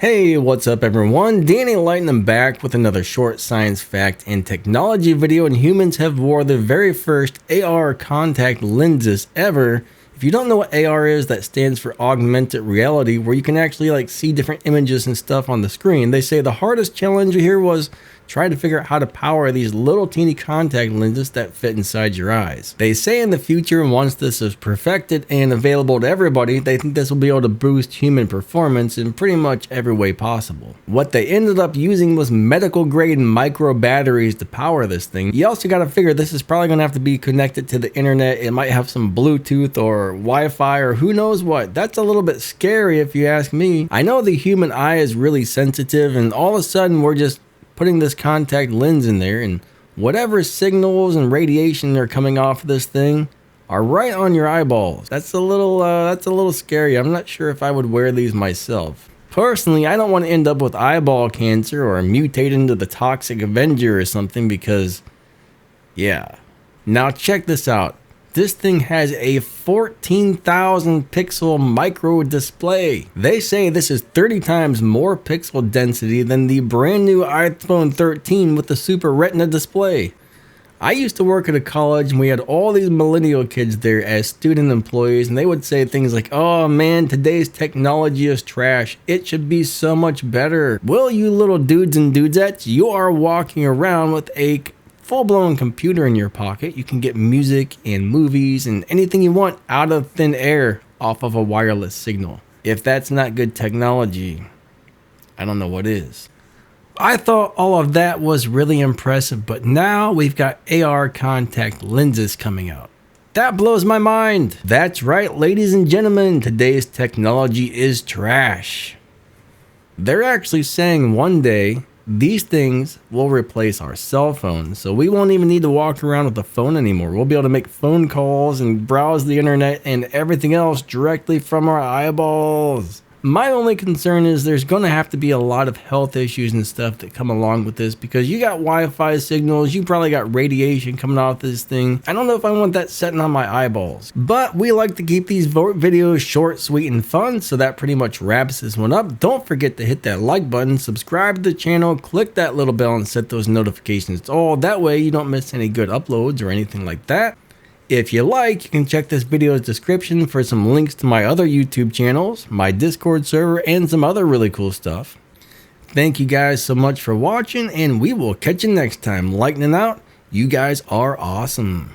Hey, what's up everyone? Danny Lightning back with another short science fact and technology video, and humans have wore the very first AR contact lenses ever. If you don't know what AR is, that stands for augmented reality, where you can actually see different images and stuff on the screen. They say the hardest challenge here was trying to figure out how to power these little teeny contact lenses that fit inside your eyes. They say in the future, once this is perfected and available to everybody, they think this will be able to boost human performance in pretty much every way possible. What they ended up using was medical grade micro batteries to power this thing. You also got to figure this is probably going to have to be connected to the internet. It might have some Bluetooth or Wi-Fi or who knows what. That's a little bit scary if you ask me. I know the human eye is really sensitive, and all of a sudden we're just putting this contact lens in there, and whatever signals and radiation are coming off of this thing are right on your eyeballs. That's a little scary. I'm not sure if I would wear these myself. Personally, I don't want to end up with eyeball cancer or mutate into the Toxic Avenger or something, because yeah. Now check this out. This thing has a 14,000 pixel micro display. They say this is 30 times more pixel density than the brand new iPhone 13 with the Super Retina display. I used to work at a college and we had all these millennial kids there as student employees, and they would say things like, "Oh man, today's technology is trash. It should be so much better." Well, you little dudes and dudettes, you are walking around with a full-blown computer in your pocket. You can get music and movies and anything you want out of thin air off of a wireless signal. If that's not good technology, I don't know what is. I thought all of that was really impressive, but now we've got AR contact lenses coming out. That blows my mind. That's right, ladies and gentlemen, today's technology is trash. They're actually saying one day these things will replace our cell phones, so we won't even need to walk around with a phone anymore. We'll be able to make phone calls and browse the internet and everything else directly from our eyeballs. My only concern is there's going to have to be a lot of health issues and stuff that come along with this, because you got Wi-Fi signals, you probably got radiation coming off this thing. I don't know if I want that setting on my eyeballs. But we like to keep these videos short, sweet, and fun, so that pretty much wraps this one up. Don't forget to hit that like button, subscribe to the channel, click that little bell, and set those notifications all. That way you don't miss any good uploads or anything like that. If you like, you can check this video's description for some links to my other YouTube channels, my Discord server, and some other really cool stuff. Thank you guys so much for watching, and we will catch you next time. Lightning out. You guys are awesome.